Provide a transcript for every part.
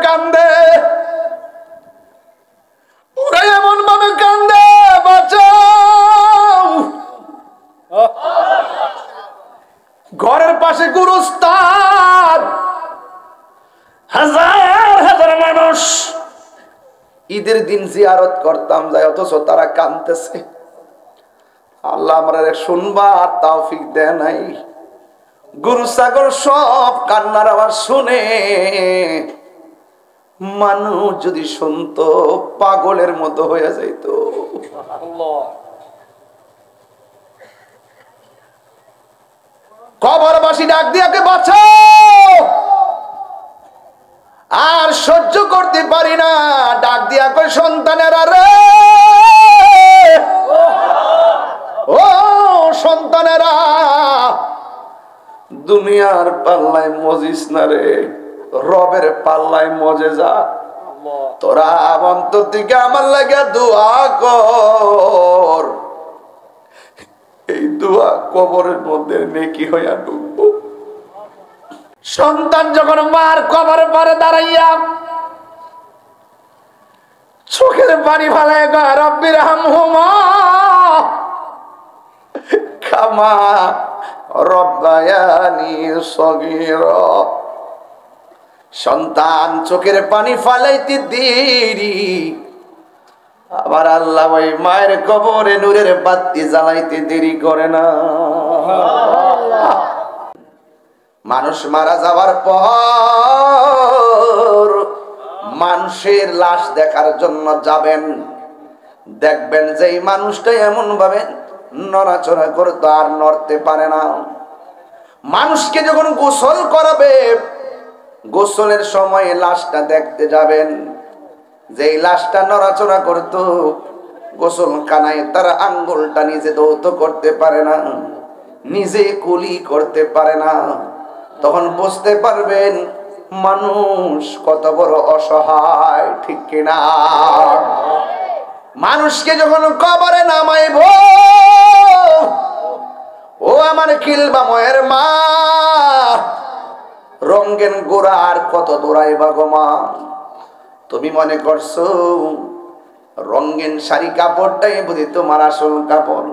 কান্দে, ওরা এমন ভাবে কান্দে, বাঁচাও। ঘরের পাশে গুরুস্থান, হাজার হাজার মানুষ ঈদের দিন জিয়ারত করতাম যাই, অথচ তারা কাঁদতেছে। আল্লাহ আমরা শুনবা তৌফিক দেয় নাই। গরু ছাগল সব কান্নার আওয়াজ শুনে মানুষ যদি শুনতো পাগলের মতো হয়ে যাইত। কবরবাসী ডাক দিয়াকে বাঁচাও, আর সহ্য করতে পারি না। ডাক দিয়া কই সন্তানেরা রে, ও সন্তানেরা, দুনিয়ার পাল্লায় মজিস না রে, রবের পাল্লায় মজে যা। তোরা অন্তর থেকে আমার লাগে দোয়া কর, এই দোয়া কবরের মধ্যে নেকি হইয়া ঢুকবো। সন্তান যখন মার কবর পরে দাঁড়াইয়া চোখের পানি ফালায় গা, রব্বির হামহুমা কামা রব্বায়ানি সগীরা। সন্তান চোখের পানি ফালাইতে দেরি, আবার আল্লাহ ওই মায়ের কবরে নূরের বাতি জ্বালাইতে দেরি করে না। মানুষ মারা যাওয়ার পর মানুষের লাশ দেখার জন্য যাবেন, দেখবেন যে এই মানুষটা এমন ভাবে নড়াচড়া করতে আর নড়তে পারে না। মানুষকে যখন গোসল করাবে, গোসলের সময় লাশটা দেখতে যাবেন, যে লাশটা নড়াচড়া করত, গোসল খানায় তার আঙ্গুলটা নিজে দৌত করতে পারে না, নিজে কুলি করতে পারে না, তখন বুঝতে পারবেন মানুষ কত বড় অসহায়, ঠিক কিনা? মানুষকে যখন কবরে নামাইব, ও আমার কিলবাময়ের মা, রঙ্গেন গোড়া আর কত দৌড়াইবা গো মা? তুমি মনে করছো রঙ্গিন শাড়ি কাপড়টাই বুঝি তোমার আসল কাপড়,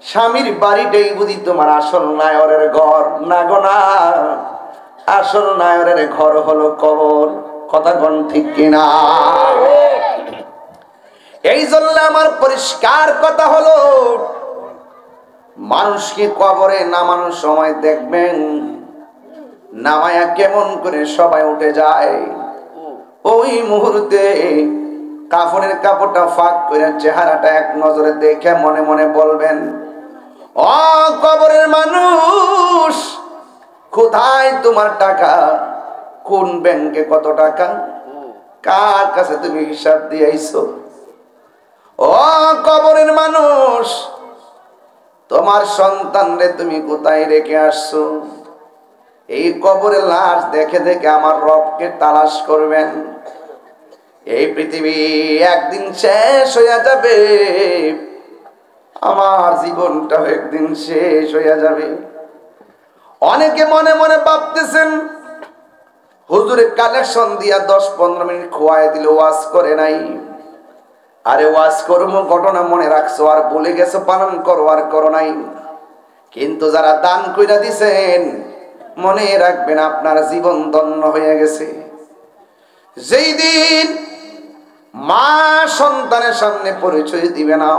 স্বামীর বাড়িটাই বুঝি তোমার আসল নায়রের ঘর? না গো না, আসল নায়রের ঘর হলো কবর। কথা কোন ঠিক কিনা? এই জন্য আমার পরিষ্কার কথা হলো, মানুষকে কবরে নামানোর সময় দেখবেন নামায়া কেমন করে সবাই উঠে যায়। ওই মুহূর্তে কাফনের কাপড়টা ফাঁক করে চেহারাটা এক নজরে দেখে মনে মনে বলবেন, ও কবরের মানুষ, কোথায় তোমার টাকা? কোন ব্যাংকে কত টাকা? কার কাছে তুমি হিসাব দিয়েছো? ও কবরের মানুষ, তোমার সন্তানরে তুমি কোথায় রেখে আসছো? এই কবরের লাশ দেখে দেখে আমার রবকে তালাশ করবেন। এই পৃথিবী একদিন শেষ হইয়া যাবে, আমার জীবনটা একদিন শেষ হইয়া যাবে। অনেকে মনে মনে ভাবতেছেন হুজুরে কালেকশন দিয়া 10-15 মিনিট খোয়াই দিল, ওয়াজ করে নাই। আরে ওয়াজ করবো, ঘটনা মনে রাখছো আর ভুলে গেছো, পালন করো আর করো নাই। কিন্তু যারা দান কইরা দিছেন, মনে রাখবেন আপনার জীবন ধন্য হয়ে গেছে। যেই দিন মা সন্তানের সামনে পরিচয় দিবে না,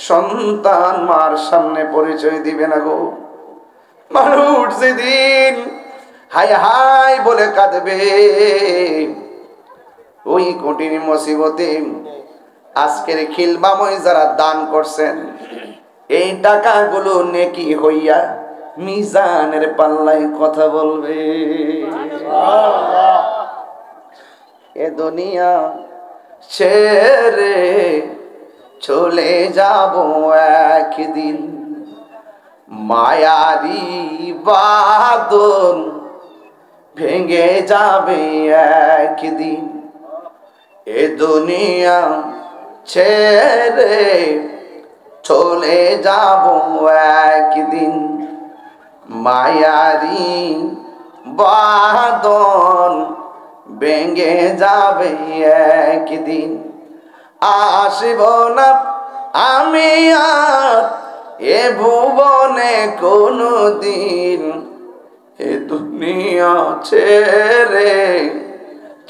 সন্তান মার সামনে পরিচয় দিবে না গো। মানুষ যেদিন হাই হাই বলে কাঁদবে, ওই কঠিন মুসিবতে আজকের খিলবাময় যারা দান করছেন, এই টাকাগুলো নেকি হইয়া মিজানের পাল্লায় কথা বলবে। এ দুনিয়া ছেড়ে চলে যাব একদিন, মায়ারি বাঁধন ভেঙে যাবে একদিন। এ দুনিয়া ছেড়ে চলে যাব একদিন, মায়ারি বাঁধন ভেঙে যাবে একদিন, আসব না আমি আর এ ভুবনে কোনো দিন, এ দুনিয়া ছেড়ে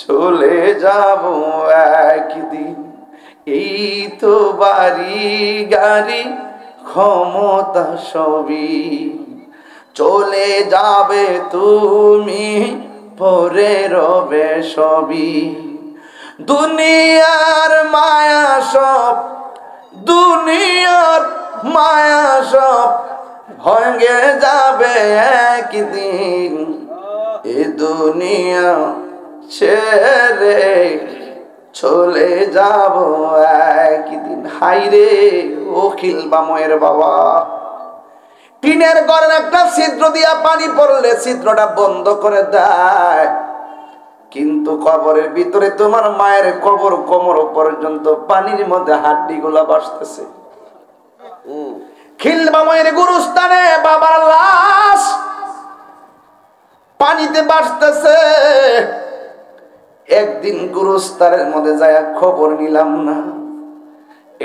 চলে যাব একদিন। এই তো বাড়ি গাড়ি ক্ষমতা সবই চলে যাবে, তুমি পরে রবে সবই। দুনিয়ার মায়া সব, দুনিয়ার মায়া সব ভেঙে যাবে একদিন, এ দুনিয়া ছেড়ে চলে যাব একদিন। হাইরে অখিল বাময়ের বাবা, টিনের ঘরের একটা ছিদ্র দিয়া পানি পড়লে ছিদ্রটা বন্ধ করে দেয়, কিন্তু কবরের ভিতরে তোমার মায়ের কবর কোমর পর্যন্ত পানির মধ্যে হাড্ডি গুলা ভাসতেছে। খিলবাময়ের গুরুস্থানে বাবার লাশ পানিতে ভাসতেছে। একদিন গুরুস্থানের মধ্যে যায় খবর নিলাম না,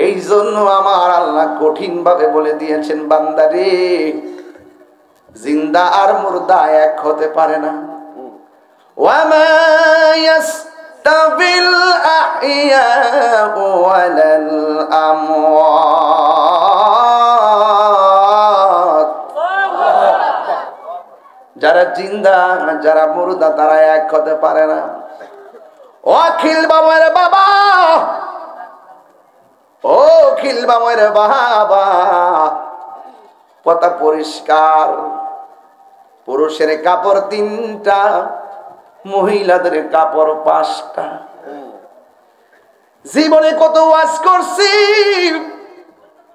এই জন্য আমার আল্লাহ কঠিন ভাবে বলে দিয়েছেন, বান্দারে জিন্দা আর মুর্দা এক হতে পারে না। ওয়ামা ইয়াস্তাবিল আহইয়াউ ওয়ালাল আমওয়াত, যারা জিন্দা যারা মুর্দা তারা এক হতে পারে না। অখিল বাবার বাবা, ও খিল বাবার বাবা, কথা পরিষ্কার, পুরুষের কাপড় 3টা, মহিলাদের কাপড় 5টা। জীবনে কত ওয়াজ করছি,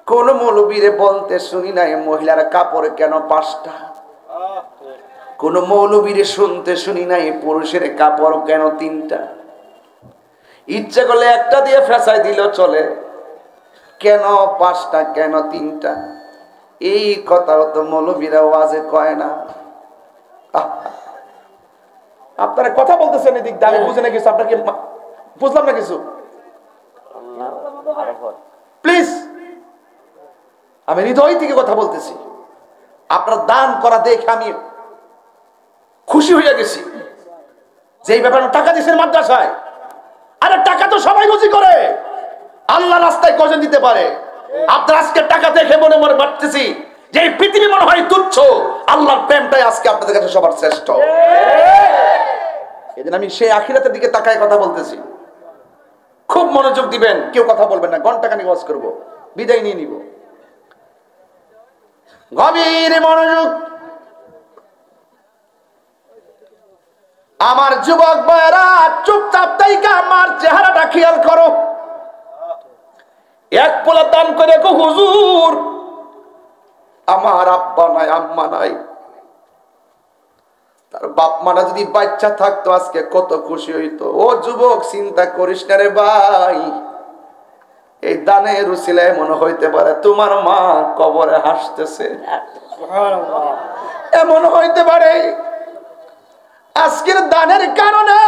কোন মৌলবীরে বলতে শুনি নাই মহিলার কাপড় কেন 5টা। কোন মৌলবীরে শুনতে শুনি নাই পুরুষের কাপড় কেন 3টা। ইচ্ছা করলে একটা দিয়ে ফেসাই দিল চলে, কেন 5টা কেন 3টা? এই কথাও তো মৌলবীরা ওয়াজে কয় না। আপনারা কথা বলতেছেন এদিক দিয়ে, আমি বুঝে না কিছু, আপনাকে বুঝলাম না কিছু। প্লিজ, আমি হৃদয় থেকে কথা বলতেছি। আপনার দান করা দেখে আমি খুশি হয়ে গেছি যে এই ব্যাপারে টাকা দিচ্ছেন মাদ্রাসায়। আরে টাকা তো সবাই রুজি করে, আল্লাহ রাস্তায় কজন দিতে পারে? আপনার আজকে টাকা দেখে মনে মনে ভাবতেছি যে এই পৃথিবী মনে হয় তুচ্ছ, আল্লাহর প্রেমটাই আজকে আপনাদের কাছে সবার শ্রেষ্ঠ। এদিন আমি সেই আখিরাতের দিকে তাকায় কথা বলতেছি। খুব মনোযোগ দিবেন, কেউ কথা বলবেন না, ঘন্টাখানিক ওয়াজ করব, বিদায় নিয়ে নিব। গভীর মনোযোগ। আমার যুবক ভাইরা চুপচাপ তাইকা আমার চেহারাটা খেয়াল করো। এক পোলা দান করে গো হুজুর, আমার আব্বা নাই আম্মা নাই, তার বাপ মারা যদি বাচ্চা থাকতো আজকে কত খুশি হইতো। ও যুবক, চিন্তা করিস না রে ভাই, এই দানের উসিলায় মনে হইতে পারে তোমার মা কবরে হাসতেছে, এমন হইতে পারে আজকের দানের কারণে।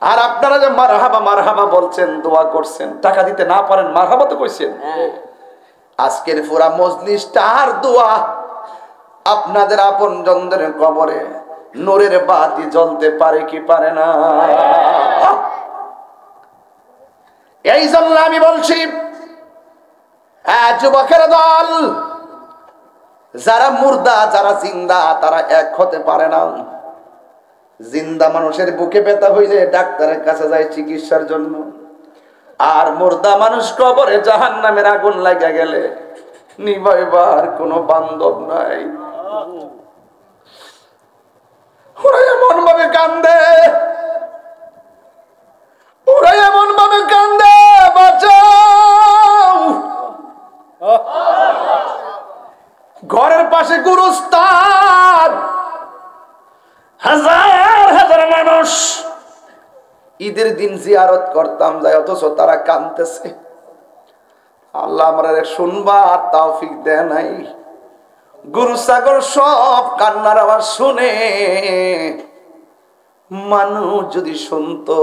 আর আপনারা যে মারহাবা মারহাবা বলছেন, দোয়া করছেন, টাকা দিতে না পারেন, মারহাবা তো কইছেন। আজকের পুরা মজলিসটা আর দোয়া আপনাদের আপনজনদের কবরে নূরের বাতি জ্বলতে পারে কি পারে না? এই জন্য আমি বলছি, যুবকের দল, যারা মুর্দা যারা জিন্দা তারা এক হতে পারে না। জিন্দা মানুষের বুকে ব্যথা হইলে ডাক্তারের কাছে যায় চিকিৎসার জন্য, আর মুর্দা মানুষ কবরে জাহান্নামের আগুন লাগা গেলে নিভাইবার কোনো বান্ধব নাই। ওরা এমন ভাবে কান্দে, ওরা এমন ভাবে কান্দে, বাঁচাও। ঘরের পাশে গুরুস্থান, হাজার হাজার মানুষ ঈদের দিন জিয়ারত করতাম যাই, অথচ তারা কাঁদতেছে। আল্লাহ আমরা শুনবা তৌফিক দেয় নাই। গরু ছাগল সব কান্নার আওয়াজ শুনে মানুষ যদি শুনতো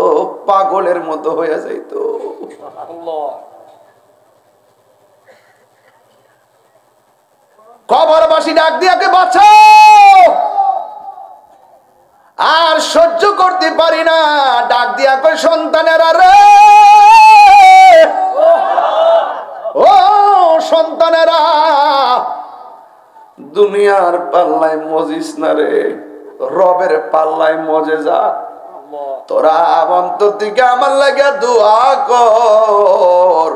পাগলের মতো হয়ে যাইত। কবরবাসী ডাক দিয়াকে বাঁচাও, আর সহ্য করতে পারি না। ডাক দিয়া কই সন্তানেরা রে, ও সন্তানেরা, দুনিয়ার পাল্লায় মজিস না রে, রবের পাল্লায় মজে যা। তোরা অন্তর থেকে আমার লাগে দোয়া কর,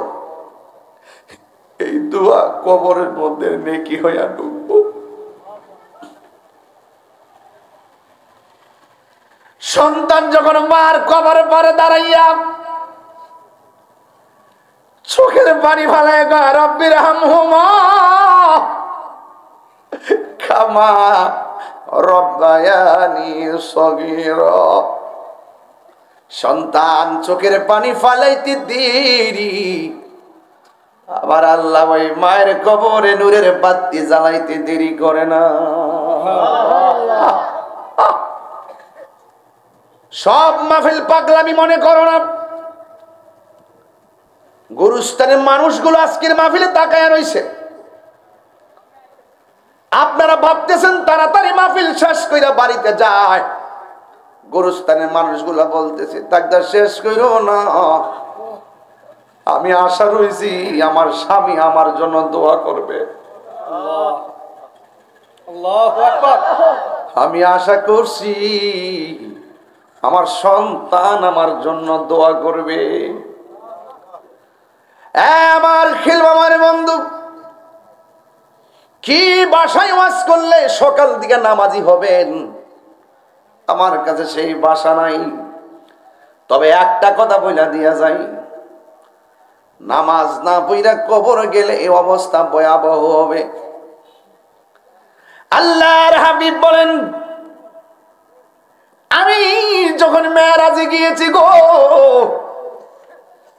এই দোয়া কবরের মধ্যে নেকি হইয়া ঢুকবো। সন্তান যখন মার কবরের পরে দাঁড়াইয়া চোখের পানি ফালায় কয় রব্বির হামহুমা কামা রব্বায়ানি সগীরা। সন্তান চোখের পানি ফালাইতে দেরি, আবার আল্লাহ ওই মায়ের কবরে নূরের বাতি জ্বালাইতে দেরি করে না। সব মাহফিল পাগলামি মনে করো না। গুরুস্থানের মানুষগুলো আজকের মাহফিলে তাকায়া রইছে। আপনারা ভাবতেছেন তাড়াতাড়ি মাহফিল শেষ কইরা বাড়িতে যায়, গুরুস্থানের মানুষগুলো বলতেছে তাকদার শেষ কইরো না, আমি আশা রইছি আমার স্বামী আমার জন্য দোয়া করবে। আমি আশা করছি আমার সন্তান আমার জন্য দোয়া করবে। আমার খিলবামার বন্ধু, কি বাসায় ওয়াজ করলে সকাল দিকে নামাজি হবেন, আমার কাছে সেই বাসা নাই। তবে একটা কথা বইলা দিয়া যাই, নামাজ না পইরা কবর গেলে এই অবস্থা ভয়াবহ হবে। আল্লাহর হাবিব বলেন, আমি যখন মেরাজে গিয়েছি গো,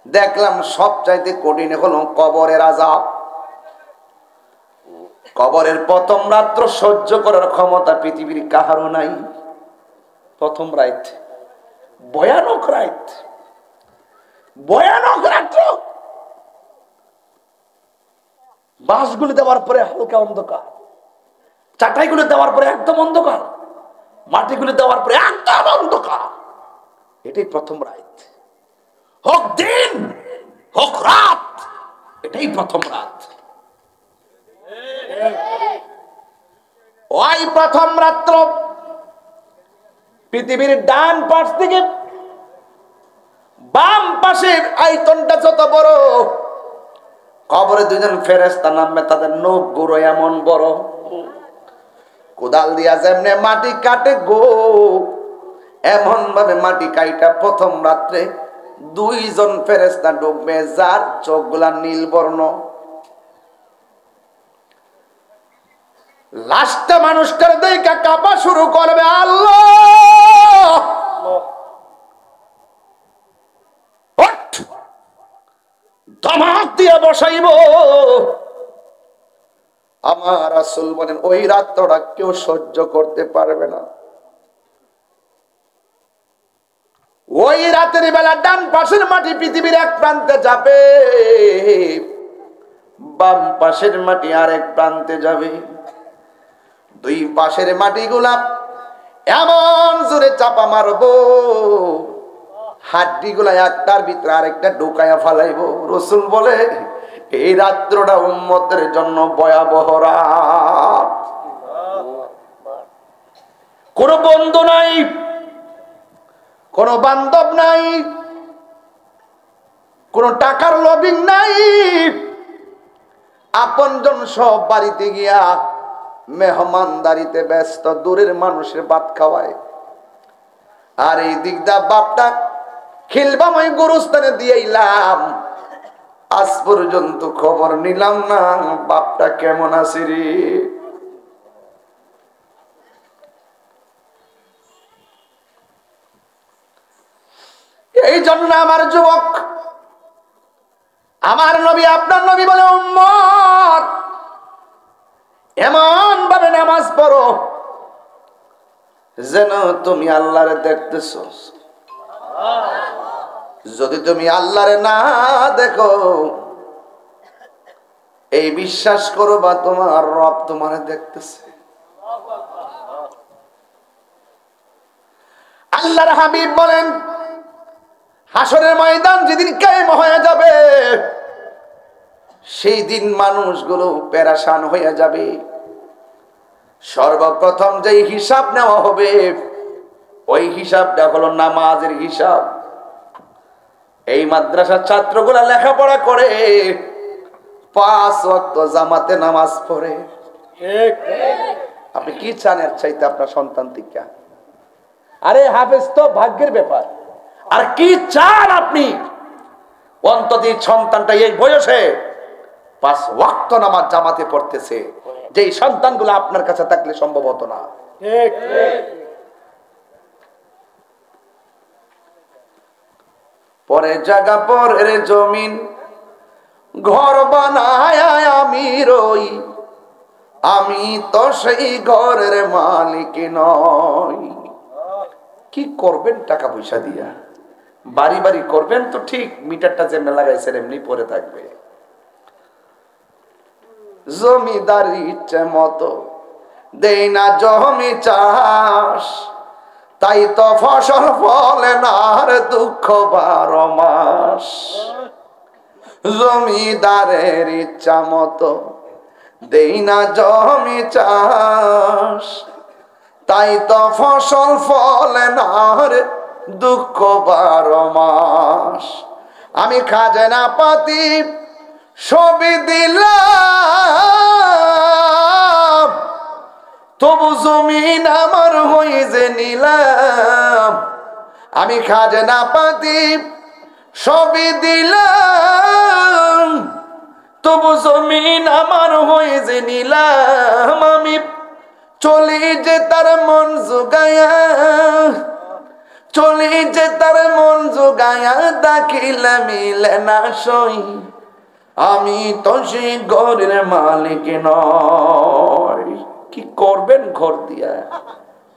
দেখলাম সবচাইতে কঠিন হলো কবরের আযাব। কবরের প্রথম রাত্র সহ্য করার ক্ষমতা পৃথিবীর কাহারও নাই। প্রথম রাত ভয়ানক রাত, ভয়ানক রাত্র। বাঁশগুলি দেওয়ার পরে হালকা অন্ধকার, চাটাইগুলি দেওয়ার পরে একদম অন্ধকার, মাটিগুলি দেওয়ার পরে একদম অন্ধকার। এটাই প্রথম রাত। হোক দিন হোক রাত, এটাই প্রথম রাত। ওই প্রথম রাত্র পৃথিবীর ডান পাশ থেকে বাম পাশের আয়তনটা যত বড়, কবরে দুইজন ফেরেশতা নামবে, তাদের নখ গুঁড়ো এমন বড়, কোদাল দিয়া যেমনে মাটি কাটে গো, এমন ভাবে মাটি কাইটা প্রথম রাত্রে দুইজন ফেরেশতা ঢুকবে, যার চোখগুলা নীল বর্ণ। লাশটা মানুষটার দেখা কাঁপা শুরু করবে। আল্লাহ ধমক দিয়ে বসাইব। আমার রাসূল বলেন ওই রাতটা কেউ সহ্য করতে পারবে না। ওই রাতের বেলা ডান পাশের মাটি পৃথিবীর এক প্রান্তে যাবে, বাম পাশের মাটি আরেক প্রান্তে যাবে। দুই পাশের মাটিগুলা এমন জোরে চাপা মারবো, হাড্ডিগুলা একটার ভিতরে আরেকটা ঢুকাইয়া ফালাইবো। রাসূল বলে এই রাত্রটা উম্মতের জন্য ভয়াবহ রাত। কোনো বন্ধু নাই, কোনো বান্ধব নাই, কোনো টাকার লোভিং নাই। আপনজন সব বাড়িতে গিয়া মেহমানদারিতে ব্যস্ত, দূরের মানুষের ভাত খাওয়ায়। আর এই দিকদা বাপটা খিলবাময় গোরস্থানে দিয়েইলাম, আজ পর্যন্ত খবর নিলাম না বাপটা কেমন আছে রে। এই জন্য আমার যুবক, আমার নবী আপনার নবী বলে উম্মত এমন ভাবে নামাজ পড়ো যেন তুমি আল্লাহরে দেখতেছ। যদি তুমি আল্লাহরে না দেখো, এই বিশ্বাস করবা তোমার রব তোমারে দেখতেছে। আল্লাহর হাবিব বলেন, হাসরের ময়দান যেদিন কায়েম হয়ে যাবে, সেই দিন মানুষগুলো পেরেশান হয়ে যাবে। সর্বপ্রথম যেই হিসাব নেওয়া হবে, ওই হিসাবটা হলো নামাজের হিসাব। এই মাদ্রাসার ছাত্রগুলা লেখাপড়া করে, 5 ওয়াক্ত জামাতে নামাজ পড়ে। আপনি কি চান এর চাইতে আপনার সন্তান থেকে? আরে হাফেজ তো ভাগ্যের ব্যাপার। আর কি চান আপনি? অন্তত সন্তানটা এই বয়সে 5 ওয়াক্ত নামাজ জামাতে পড়তেছে, যে সন্তানগুলো আপনার কাছে থাকলে সম্ভব হতো না। পরে জায়গা পরের জমিন ঘর বানায় আমি রই, আমি তো সেই ঘরের মালিক নই। কি করবেন টাকা পয়সা দিয়া? বাড়ি বাড়ি করবেন তো ঠিক, মিটারটা যেমনি লাগাইছেন এমনি পরে থাকবে। জমিদারি ইচ্ছে মতো দেই না জমি চাষ, তাই তো ফসল ফলে না আর দুঃখ 12 মাস। জমিদারের ইচ্ছা মতো দেই না জমি চাষ, তাই তো ফসল ফলে না আর দুঃখ 12 মাস। আমি খাজনা পাতি সবই দিলাম, তবু জমিন আমার হয়ে যে নিলাম। আমি খাজনা পাতি সবই দিলাম, তবু জমিন আমার হয়ে যে নিলাম। আমি চলি যে তার মন জোগায়া, চলি যে তার মন জোগায়া, দাখিলা মিলে না সই, আমি তো সেই ঘরের মালিক নই। কি করবেন ঘর দিয়া?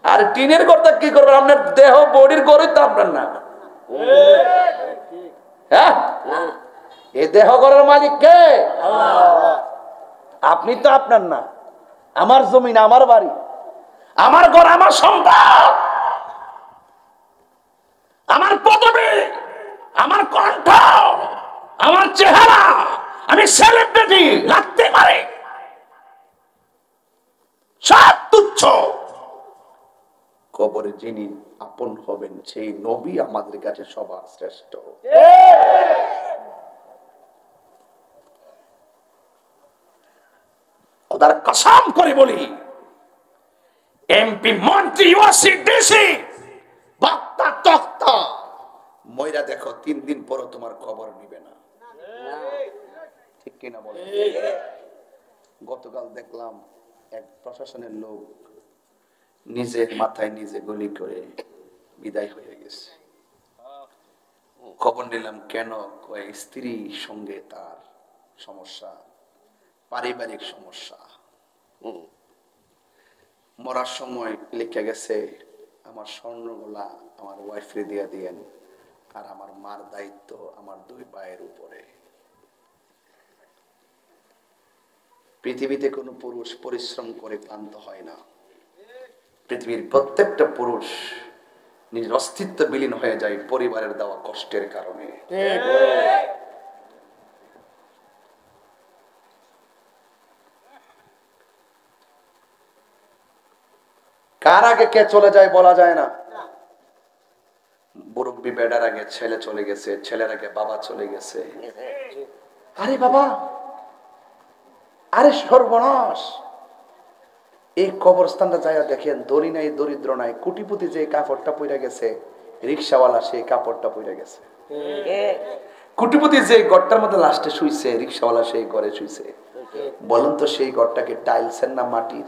আর টিনের ঘরটা কি করবেন? আপনার দেহ বডির ঘরই তো আপনার না। হ্যাঁ, এই দেহ ঘরের মালিক কে? আপনি তো আপনার না। আমার জমিন, আমার বাড়ি, আমার ঘর, আমার সম্পদ, আমার পদবি, আমার কণ্ঠ, আমার চেহারা, আমি সেলিব্রিটি লাগতে পারে, সব তুচ্ছ। কবরে যিনি আপন হবেন, সেই নবী আমাদের কাছে সবার শ্রেষ্ঠ। ওদের কসম করে বলি, এমপি, মন্ত্রী, ওসি, ডিসি, বক্তা, তক্তা, ময়রা দেখো 3 দিন পর তোমার খবর নিবে না। ঠিক কিনা বলে? গতকাল দেখলাম এক প্রশাসনের লোক নিজের মাথায় নিজে গুলি করে বিদায় হয়ে গেছে। খবর নিলাম কেন? কয় স্ত্রীর সঙ্গে তার সমস্যা, পারিবারিক সমস্যা। মরার সময় লিখে গেছে, আমার স্বর্ণগুলা আমার ওয়াইফরে দিয়ে দিয়েন, আর আমার মার দায়িত্ব আমার 2 ভাইয়ের উপরে। পৃথিবীতে কোনো পুরুষ পরিশ্রম করে ক্লান্ত হয় না। পৃথিবীর প্রত্যেকটা পুরুষ নিজের অস্তিত্ব বিলীন হয়ে যায় পরিবারের দেওয়া কষ্টের কারণে। কার আগে কে চলে যায় বলা যায় না। মুরব্বি বেডার আগে ছেলে চলে গেছে, ছেলের আগে বাবা চলে গেছে। আরে বাবা, আরে সর্বনাশ। এই কবরস্থানটা যায় দেখেন, দড়ি নাই, দরিদ্র নাই, কোটিপতি যে কাপড়টা পইরা গেছে, রিক্সাওয়ালা সেই কাপড়টা পইরা গেছে। কোটিপতি যে ঘরটার মধ্যে লাস্টে শুইছে, রিক্সাওয়ালা সেই ঘরে শুইছে। বলুন তো সেই ঘরটাকে টাইলসের না মাটির?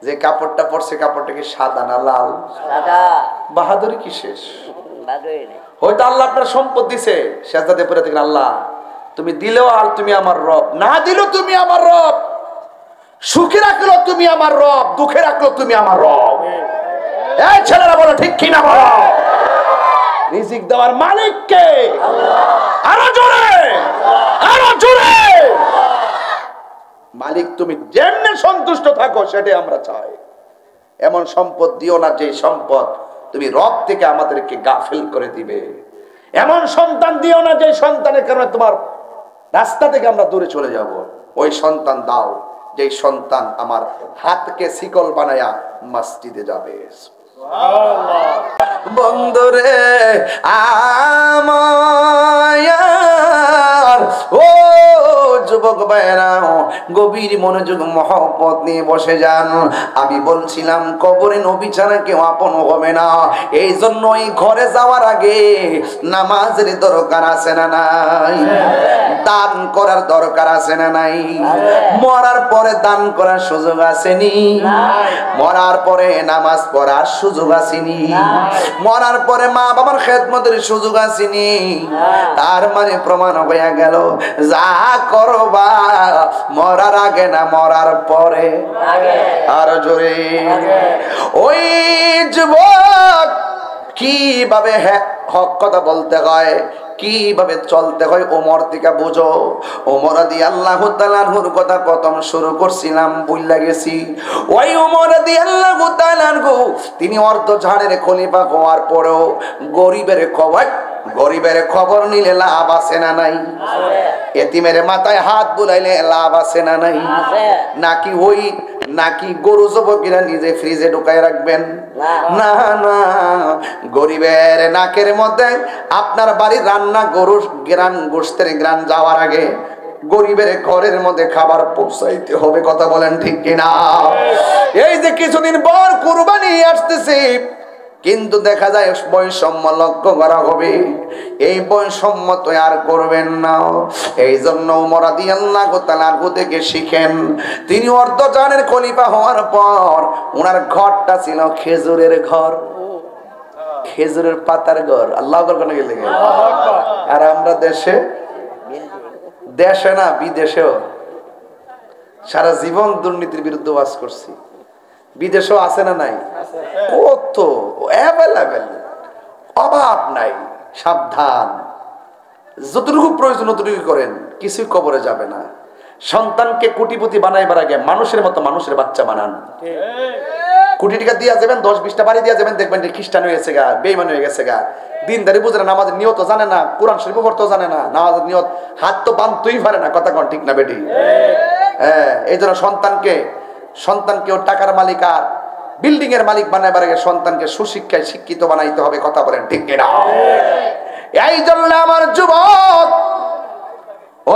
যে কাপড়টা পরছে, কাপড়টাকে সাদা না লাল? বাহাদুরি কি শেষ? হয়তো আল্লাহ আপনার সম্পদ দিছে, সেজদাতে পড়ে দেখেন, আল্লাহ তুমি দিলেও আর তুমি আমার রব, না দিলেও তুমি আমার রব, সুখে রাখলো তুমি আমার রব, দুঃখে রাখলো তুমি আমার রব। এই ছেলেরা বলো ঠিক কিনা বলো। রিজিক দেওয়ার মালিক কে? আরো জোরে, আরো জোরে। মালিক তুমি যেমনে সন্তুষ্ট থাকো সেটাই আমরা চাই। এমন সম্পদ দিও না যে সম্পদ তুমি রব থেকে আমাদেরকে গাফিল করে দিবে। এমন সন্তান দিও না যে সন্তানের কারণে তোমার রাস্তা থেকে আমরা দূরে চলে যাব। ওই সন্তান দাও যে সন্তান আমার হাতকে শিকল বানায়া মসজিদে যাবে। বন্ধুরে আমার ও যুবক ভাইরা গভীর মনোযোগ মহব্বত নিয়ে বসে যান। আমি বলছিলাম কবরে নবী ছাড়া কেউ আপন হবে না। এই জন্য এই ঘরে যাওয়ার আগে নামাজের দরকার আছে না নাই? দান করার দরকার আছে না নাই? মরার পরে দান করার সুযোগ আসেনি? মরার পরে নামাজ পড়ার সুযোগ আসেনি? মরার পরে মা বাবার খেদমতের সুযোগ আসেনি? তার মানে প্রমাণ হয়ে গেল যা করবা মরার আগে না মরার পরে। আর জোরে ওই যুবক কিভাবে হক কথা বলতে হয়, কিভাবে চলতে হয় ওমর থেকে বুঝো। ওমর রাদিয়াল্লাহু তাআলা আনহুর কথা প্রথম শুরু করছিলাম ভুলে গেছি। ওই ওমর রাদিয়াল্লাহু তাআলা আনহু তিনি অর্ধ ঝাড়ের খলিফা হওয়ার পরেও গরিবের খবর নিলে লাভ আছে না নাই? এতিমের মাথায় হাত বুলাইলে লাভ আছে না নাই? নাকি গরু জবকিরা নিজে ফ্রিজে ঢুকায় রাখবেন? না না, গরিবের নাকের মধ্যে আপনার বাড়ির রান্না গরুর গ্রান গোশতের গ্রান যাওয়ার আগে গরিবের ঘরের মধ্যে খাবার পৌঁছাইতে হবে। কথা বলেন ঠিক কিনা? এই যে কিছুদিন পর কুরবানি আসতেছে, কিন্তু দেখা যায় বৈষম্য লক্ষ্য করা হবে। এই বৈষম্য তো আর করবেন না। এই জন্য ওমর রাদিয়াল্লাহু তাআলা আনহু থেকে শিখেন। তিনি অর্ধজানের খলিফা হওয়ার পর ওনার ঘরটা ছিল খেজুরের ঘর, খেজুরের পাতার ঘর। আল্লাহু আকবার কোন গেলে। আর আমরা দেশে না বিদেশেও সারা জীবন দুর্নীতির বিরুদ্ধে ওয়াজ করছি। বিদেশেও আছে না নাই? কত অ্যাভেলেবেল, অভাব নাই। সাবধান, যতটুকু প্রয়োজন ততটুকু করেন, কিছুই কবরে যাবে না। সন্তানকে কোটিপতি বানাইবার আগে মানুষের মতো মানুষের বাচ্চা বানান। কোটি টাকা দিয়া যাবেন, 10-20টা বাড়ি দিয়া যাবেন, দেখবেন খ্রিস্টান হয়ে গেছে গা, বেঈমান হয়ে গেছে গা, দিনদারি বুঝে না, নামাজের নিয়ত জানে না, কোরআন শরীফ পড়তে জানে না, নামাজের নিয়ত হাত তো বানতেই পারে না। কথা কোন ঠিক না বেটি? হ্যাঁ, এই জন্য সন্তানকেও টাকার মালিক আর বিল্ডিং এর মালিক বানাইবার আগে সন্তানকে সুশিক্ষায় শিক্ষিত বানাইতে হবে। কথা বলেন ঠিক কিনা? এই জন্য আমার যুবক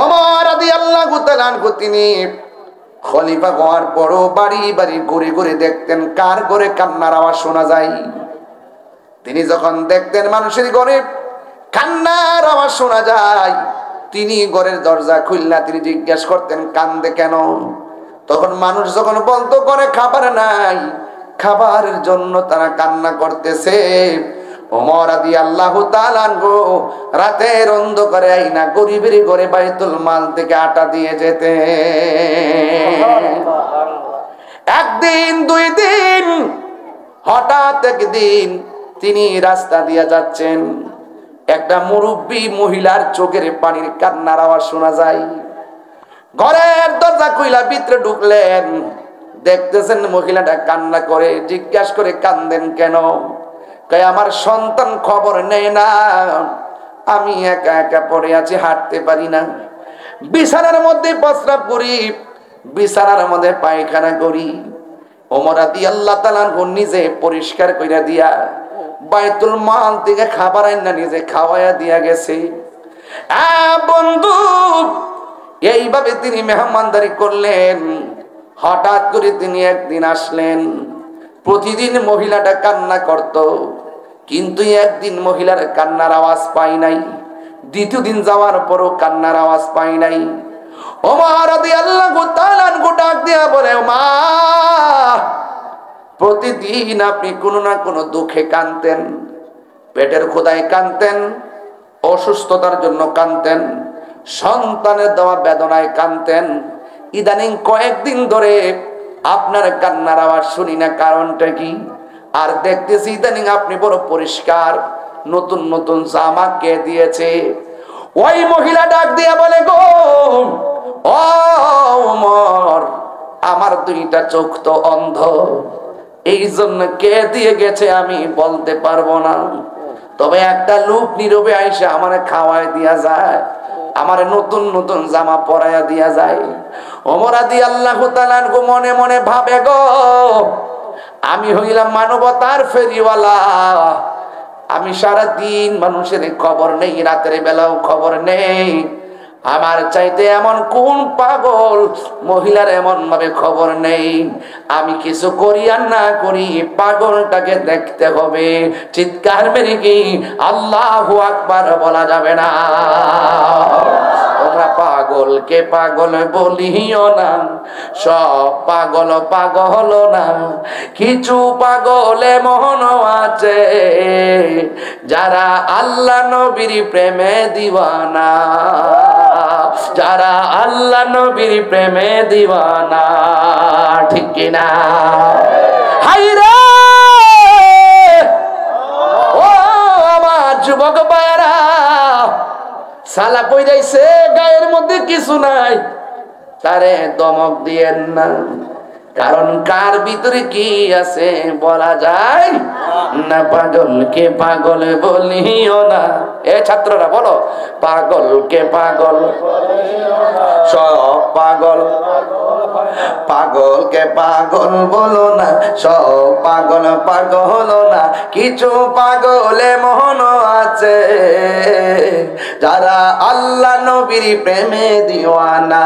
ওমর রাদিয়াল্লাহু তাআলা আনহু তিনি খলিফা হওয়ার পরও বাড়ি বাড়ি ঘুরে ঘুরে দেখতেন কার ঘরে কান্নার আওয়াজ শোনা যায়। তিনি যখন দেখতেন মানুষের ঘরে কান্নার আওয়াজ শোনা যায়, তিনি ঘরের দরজা খুলনা তিনি জিজ্ঞেস করতেন কান্দে কেন? তখন মানুষ যখন বলতো করে খাবার নাই, খাবারের জন্য তারা কান্না করতেছে। ওমর রাদিয়াল্লাহু তাআলা আনহু রাতের অন্ধকারে আইনা গরিবের ঘরে বাইতুল মাল থেকে আটা দিয়ে যেতে। একদিন 2 দিন, হঠাৎ একদিন তিনি রাস্তা দিয়ে যাচ্ছেন, একটা মুরব্বী মহিলার চোখের পানির কান্নার আওয়াজ শোনা যায়। ঘরের দরজা খুইলা ভিতরে ঢুকলেন, দেখতেছেন মহিলাটা কান্না করে। জিজ্ঞাসা করে কান্দেন কেন? কয় আমার সন্তান খবর নেই না, আমি একা একা পড়ে আছি, হাঁটতে পারি না, বিছানার মধ্যে প্রস্রাব করি, বিছানার মধ্যে পায়খানা করি। ওমর রাদিয়াল্লাহু তাআলা নিজে পরিষ্কার কইরা দিয়া বাইতুল মাল থেকে খাবার আইনা নিজে খাওয়ায়া দিয়া গেছে। বন্ধু, এইভাবে তিনি মেহমানদারি করলেন। হঠাৎ করে তিনি একদিন আসলেন। প্রতিদিন মহিলাটা কান্না করত, কিন্তু একদিন মহিলার কান্নার আওয়াজ পাই নাই। দ্বিতীয় দিন যাওয়ার পরও কান্নার আওয়াজ পাই নাই। ওমর রাদিয়াল্লাহু তাআলা ডাক দিয়া বলে, মা, প্রতিদিন আপনি কোনো না কোনো দুঃখে কাঁদতেন, পেটের ক্ষুধায় কাঁদতেন, অসুস্থতার জন্য কাঁদতেন, সন্তানের দেওয়া বেদনায় কাঁদতেন। ইদানিং কয়েকদিন ধরে আপনার কান্নার আওয়াজ শুনি না, কারণটা কি? আর দেখতেছি ইদানিং আপনি বড় পরিষ্কার, নতুন নতুন জামা কে দিয়েছে? ওই মহিলা ডাক দিয়া বলে, গো ও ওমর, আমার দুইটা চোখ তো অন্ধ, এই জন্য কে দিয়ে গেছে আমি বলতে পারবো না, তবে একটা লোক নীরবে আইসা আমার খাওয়ায় দিয়া যায়, আমার নতুন নতুন জামা পরাইয়া দিয়া যায়। ওমর রাদিয়াল্লাহু তাআলা আনহু মনে মনে ভাবে, গো আমি হইলাম মানবতার ফেরিওয়ালা, আমি সারাদিন মানুষের খবর নেই, রাতের বেলাও খবর নেই, আমার চাইতে এমন কোন পাগল মহিলার এমন ভাবে খবর নেই, আমি কিছু করি আর না করি পাগলটাকে দেখতে হবে। চিৎকার মেরে কি আল্লাহু আকবার বলা যাবে না? তোমরা পাগলকে পাগল বলিও না, সব পাগল পাগল না, কিছু পাগল এমন আছে যারা আল্লাহ নবীর প্রেমে দিওয়ানা, যারা আল্লাহ নবীর প্রেমে দিওয়ানা, ঠিক কিনা? হায়রে ও আমার যুবক ভাইরা, সালা কই যাইছে, গায়ের মধ্যে কিছু নাই, তারে দমক দিয়েন না, কারণ কার ভিতরে কি আছে বলা যায় না। পাগলকে পাগল বলিও না, এ ছাত্ররা বলো, পাগলকে পাগল, সব পাগল, পাগলকে পাগল বলো না, সব পাগল পাগল না, কিছু পাগল এমন আছে যারা আল্লাহ নবীর প্রেমে দিওয়ানা,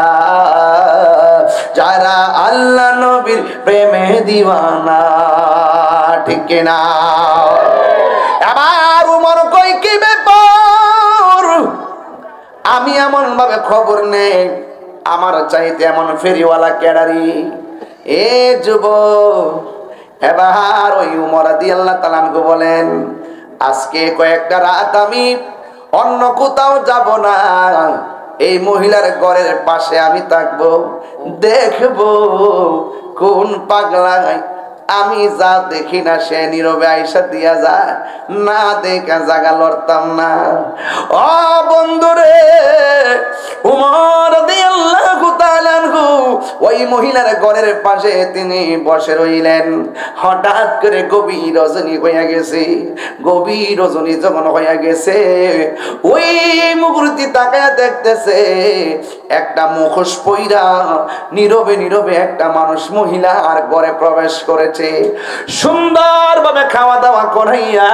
যারা আল্লাহ নবীর প্রেমে দিওয়ানা, ঠিক না? আবার উমর কই, কি ব্যাপার, আমি এমন ভাবে খবর নেই, আমার চাইতে এমন ফেরিওয়ালা কেডারি? এ যুবক, এবার ওই উমর রাদিয়াল্লাহু তাআলা আনহু বলেন, আজকে কয়েকটা রাত আমি অন্য কোথাও যাব না, এই মহিলার ঘরের পাশে আমি থাকবো, দেখবো কোন পাগলা আমি যা দেখি না সে নীরবে আইসা দিয়া যায়, না দেখা জাগা লড়তাম না। ও বন্ধুরে, উমর রাদিয়াল্লাহু তাআলা আনহু ওই মহিলার ঘরের পাশে তিনি বসে রইলেন। হঠাৎ করে গভীর রজনী হইয়া গেছে। গভীর রজনী যখন হইয়া গেছে, ওই মুহূর্তে তাকায়া দেখতেছে একটা মুখোশ পইরা নীরবে নীরবে একটা মানুষ মহিলা আর ঘরে প্রবেশ করেছে। সুন্দরভাবে খাওয়া দাওয়া করাইয়া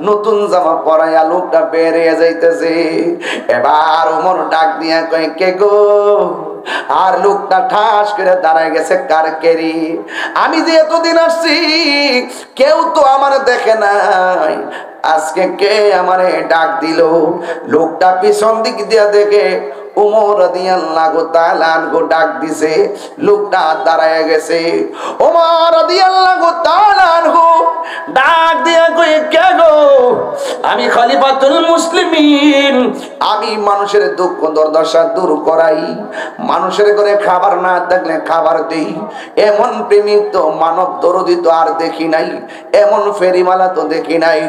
নতুন জামা পরাইয়া লোকটা বেরিয়ে যাইতেছে। এবার ওমর ডাক দিয়া কয়, কে গো? আর লোকটা ঠাস করে দাঁড়ায় গেছে, কার কেরি? আমি যে এতদিন আসছি কেউ তো আমার দেখে নাই, আজকে কে আমারে ডাক দিল? লোকটা পিছন দিক দিয়া দেখে উমর রাদিয়াল্লাহু তাআলা আনহু ডাক দিছে। লোকটা দাঁড়ায় গেছে। উমর রাদিয়াল্লাহু তাআলা আনহু ডাক দিয়া কই, কে গো? আমি খলিফাতুল মুসলিমিন, আমি মানুষের দুঃখ দুর্দশা দূর করাই, মানুষের ঘরে খাবার না থাকলে খাবার দেই, এমন প্রেমিক তো মানব দরদি তো আর দেখি নাই, এমন ফেরিওয়ালা তো দেখি নাই।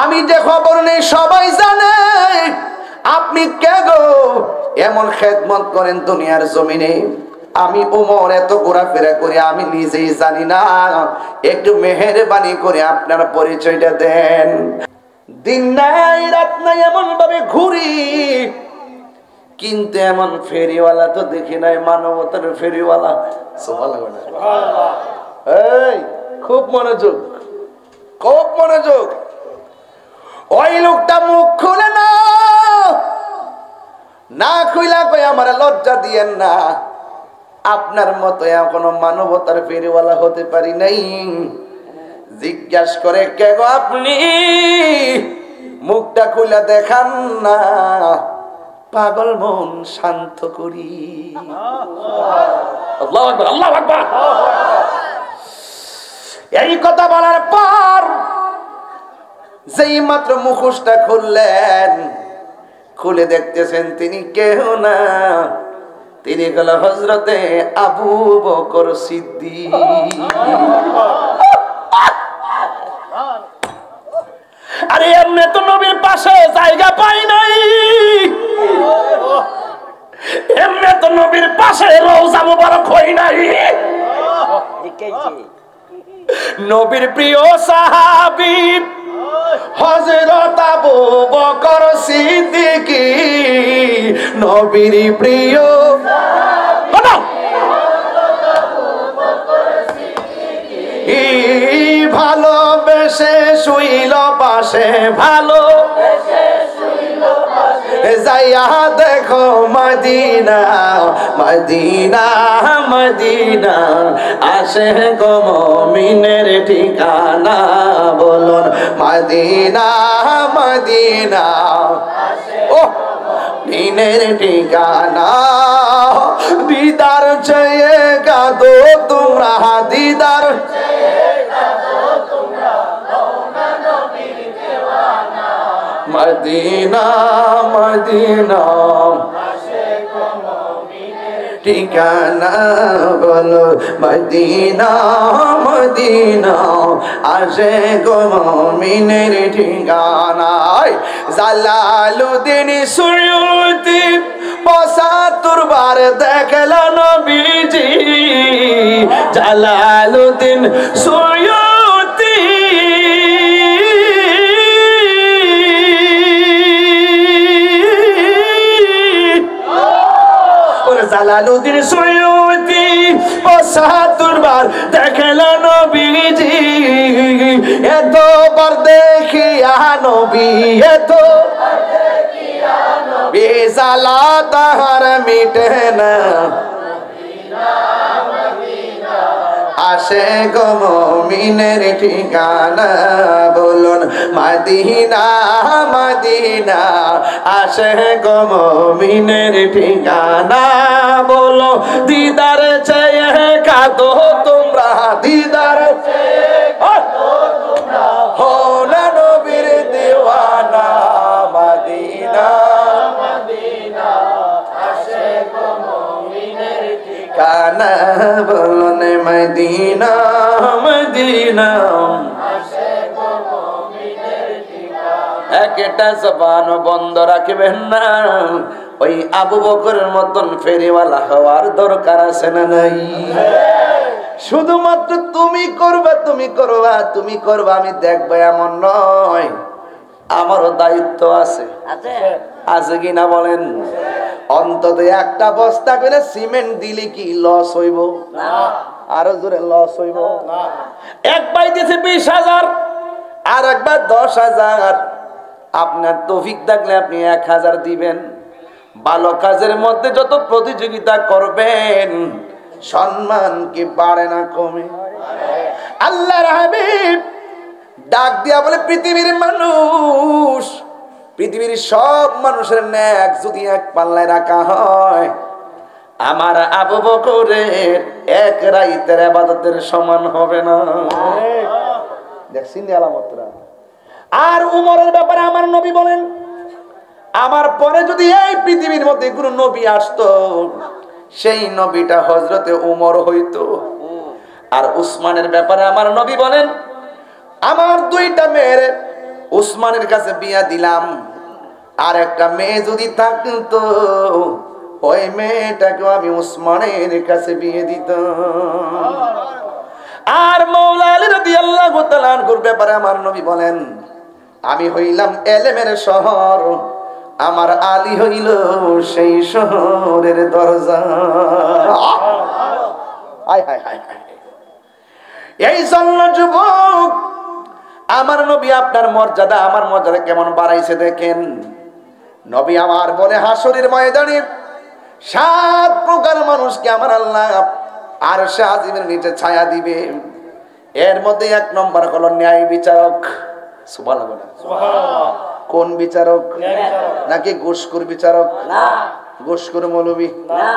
আমি যে খবর নেই সবাই জানে, আপনি কে গো? এমন খেদমত করেন দুনিয়ার জমিনে। আমি উমর এত ঘোরাফেরা করি, আমি নিজেই জানি না, একটু মেহেরবানি করে আপনার পরিচয়টা দেন। দিন নাই রাত নাই এমন ভাবে ঘুরি, কিন্তু এমন ফেরিওয়ালা তো দেখি নাই, মানবতার ফেরিওয়ালা। এই খুব মনোযোগ, খুব মনোযোগ। ওই লোকটা মুখ খুলে না, না খুইলা কই আমার লজ্জা দিয়েন না, আপনার মতো এখনো মানবতার ফেরিওয়ালা হতে পারি নাই। জিজ্ঞাসা করে, কে গো আপনি? মুখটা খুলে দেখান না, পাগল মন শান্ত করি। আল্লাহু আকবার, আল্লাহু আকবার। এই কথা বলার পর যেই মাত্র মুখোশটা খুললেন, খুলে দেখতেছেন তিনি কেউ না, তিনি হল হযরতে আবু বকর সিদ্দিক। আরে এমনি তো নবীর পাশে জায়গা পাই নাই, এমনি তো নবীর পাশে রওজা মুবারক হই নাই। নবীর প্রিয় সাহাবী হযরত আবু বকর সিদ্দিক, নবীর প্রিয় ভালোবেসে শুইল পাশে, ভালো যাইয়া দেখো মদিনা মদিনা মদিনা, আসে গো মুমিনের ঠিকানা, বলুন মদিনা মদিনা, ও মুমিনের ঠিকানা। দিদার চেয়ে কাঁদো তোমরা, দিদার মদিনা মদিনা, ঠিকানা বলো মদিনা মদিনা, আসে গো মুমিনের ঠিকানায়। জালালুদ্দিন সুয়ুতি ৭৫ বার দেখল নবীজি, জালালুদ্দিন সুয়ুতি জালালুদ্দিন সুয়ুতি ৭৫ বার দেখল নবীজি, এতবার দেখিয়া নবী, এত বেজালা তাহার মিটে না, আসে গো মুমিনের ঠিকানা, বলুন মদিনা মদিনা, আসে গো মুমিনের ঠিকানা, বলো দিদার চেয়ে কাঁদো তোমরা, দিদার চেয়ে কাঁদো তোমরা, হো না নবীর দিওয়ানা, মদিনা মদিনা, আসে গো মুমিনের ঠিকানা, বলুন মদিনা মদিনা, আসে গো মুমিনের ঠিকানা। একটা জবান বন্ধ রাখবেন না, ওই আবু বকরের মতন ফেরিওয়ালা হওয়ার দরকার আছে না নাই? শুধুমাত্র তুমি করবা তুমি করবা তুমি করবা আমি দেখবো এমন নয়, আমারও দায়িত্ব আছে, আছে কিনা বলেন? অন্তত একটা বস্তা করে সিমেন্ট দিলে কি লস হইব? আরো জোরে লস হইব? একবার দিয়েছে ২০,০০০, আর একবার ১০,০০০। আপনার তৌফিক থাকলে আপনি ১,০০০ দিবেন। ভালো কাজের মধ্যে যত প্রতিযোগিতা করবেন, সম্মান কি বাড়ে না কমে? আল্লাহর হাবিব ডাক দিয়া বলে, পৃথিবীর মানুষ, পৃথিবীর সব মানুষের নেক যদি এক পাল্লায় রাখা হয়, আমার আবু বকরের এক রাইতের ইবাদতের সমান হবে না। দেখছেন আলামতরা? আর উমরের ব্যাপারে আমার নবী বলেন, আমার পরে যদি এই পৃথিবীর মধ্যে কোনো নবী আসতো, সেই নবীটা হযরতে উমর হইতো। আর উসমানের ব্যাপারে আমার নবী বলেন, আমার ২টা মেয়ের উসমানের কাছে বিয়া দিলাম, আর একটা মেয়ে যদি থাকতো, ওই মেয়েটাকে আমি উসমানের কাছে বিয়ে দিতাম। আর মাওলা আলী রাদিয়াল্লাহু তাআলা আনহুর ব্যাপারে আমার নবী বলেন, আমি হইলাম এলেমের শহর, আমার আলী হইল সেই শহরের দরজা। হায় হায় হায় হায়। এই জন্য যুবক, আমার নবী আপনার মর্যাদা আমার মর্যাদা কেমন বাড়াইছে দেখেন। নবী আমার বলে, হাসরের ময়দানে ৭ প্রকার মানুষকে আমার আল্লাহ আরশে আজিমের নিচে ছায়া দিবে। এর মধ্যে ১ নম্বর হলো ন্যায় বিচারক। সুবহানাল্লাহ। কোন বিচারক? নাকি ঘুষখোর বিচারক? না, ঘুষখোর মৌলবি না।